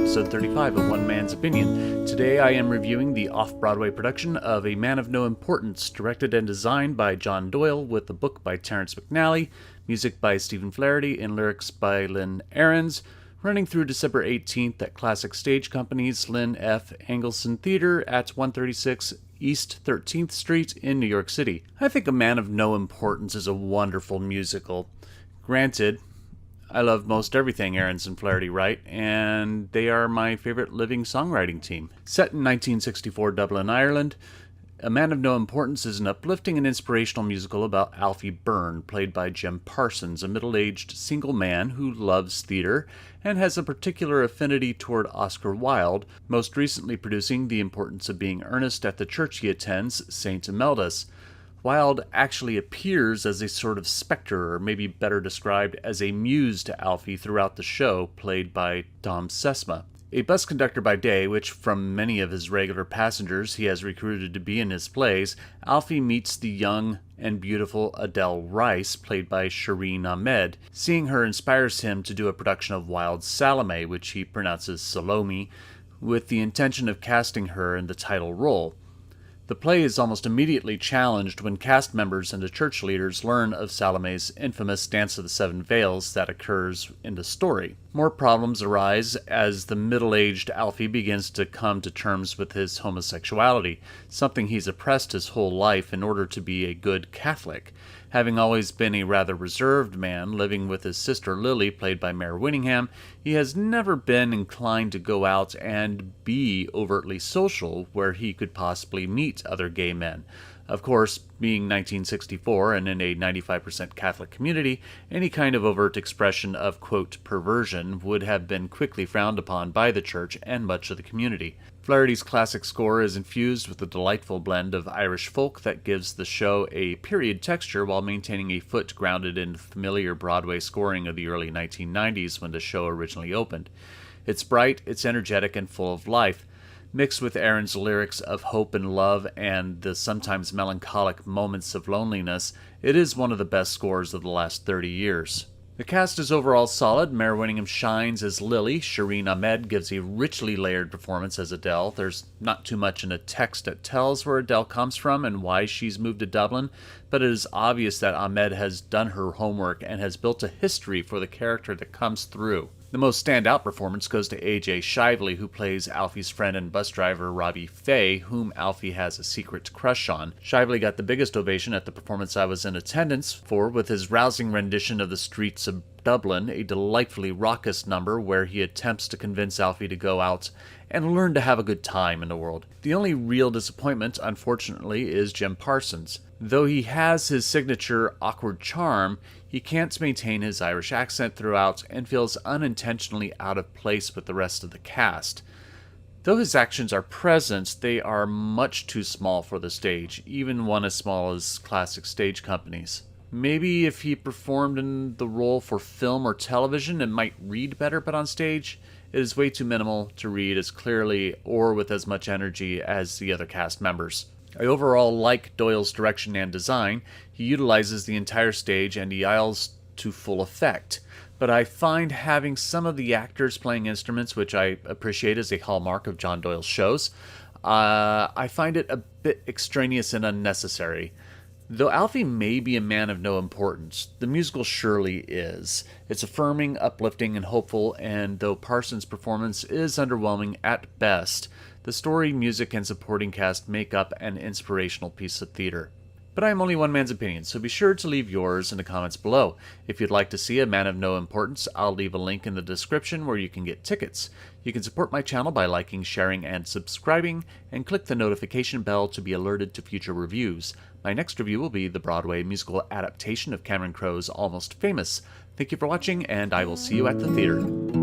episode 35 of One Man's Opinion. Today I am reviewing the off-Broadway production of A Man of No Importance, directed and designed by John Doyle, with a book by Terrence McNally, music by Stephen Flaherty, and lyrics by Lynn Ahrens, running through December 18th at Classic Stage Company's Lynn F. Engelson Theater at 136 East 13th Street in New York City. I think A Man of No Importance is a wonderful musical. Granted, I love most everything Ahrens and Flaherty write, and they are my favorite living songwriting team. Set in 1964 Dublin, Ireland, A Man of No Importance is an uplifting and inspirational musical about Alfie Byrne, played by Jim Parsons, a middle-aged single man who loves theater and has a particular affinity toward Oscar Wilde, most recently producing The Importance of Being Earnest at the church he attends, St. Imelda's. Wilde actually appears as a sort of specter, or maybe better described as a muse to Alfie throughout the show, played by Tom Sesma. A bus conductor by day, which from many of his regular passengers he has recruited to be in his plays, Alfie meets the young and beautiful Adele Rice, played by Shireen Ahmed. Seeing her inspires him to do a production of Wilde's Salome, which he pronounces Salome, with the intention of casting her in the title role. The play is almost immediately challenged when cast members and the church leaders learn of Salome's infamous Dance of the Seven Veils that occurs in the story. More problems arise as the middle-aged Alfie begins to come to terms with his homosexuality, something he's oppressed his whole life in order to be a good Catholic. Having always been a rather reserved man, living with his sister Lily, played by Mare Winningham, he has never been inclined to go out and be overtly social where he could possibly meet other gay men. Of course, being 1964 and in a 95% Catholic community, any kind of overt expression of, quote, perversion would have been quickly frowned upon by the church and much of the community. Flaherty's classic score is infused with a delightful blend of Irish folk that gives the show a period texture while maintaining a foot grounded in familiar Broadway scoring of the early 1990s when the show originally opened. It's bright, it's energetic, and full of life. Mixed with Ahrens' lyrics of hope and love and the sometimes melancholic moments of loneliness, it is one of the best scores of the last 30 years. The cast is overall solid. Mare Winningham shines as Lily. Shireen Ahmed gives a richly layered performance as Adele. There's not too much in a text that tells where Adele comes from and why she's moved to Dublin, but it is obvious that Ahmed has done her homework and has built a history for the character that comes through. The most standout performance goes to A.J. Shively, who plays Alfie's friend and bus driver Robbie Fay, whom Alfie has a secret crush on. Shively got the biggest ovation at the performance I was in attendance for, with his rousing rendition of The Streets of Dublin, a delightfully raucous number where he attempts to convince Alfie to go out and learn to have a good time in the world. The only real disappointment, unfortunately, is Jim Parsons. Though he has his signature awkward charm, he can't maintain his Irish accent throughout and feels unintentionally out of place with the rest of the cast. Though his actions are present, they are much too small for the stage, even one as small as Classic Stage Company's. Maybe if he performed in the role for film or television, it might read better, but on stage, it is way too minimal to read as clearly or with as much energy as the other cast members. I overall like Doyle's direction and design. He utilizes the entire stage and the aisles to full effect, but I find having some of the actors playing instruments, which I appreciate as a hallmark of John Doyle's shows, I find it a bit extraneous and unnecessary. Though Alfie may be a man of no importance, the musical surely is. It's affirming, uplifting, and hopeful, and though Parsons' performance is underwhelming at best, the story, music, and supporting cast make up an inspirational piece of theater. But I am only one man's opinion, so be sure to leave yours in the comments below. If you'd like to see A Man of No Importance, I'll leave a link in the description where you can get tickets. You can support my channel by liking, sharing, and subscribing, and click the notification bell to be alerted to future reviews. My next review will be the Broadway musical adaptation of Cameron Crowe's Almost Famous. Thank you for watching, and I will see you at the theater.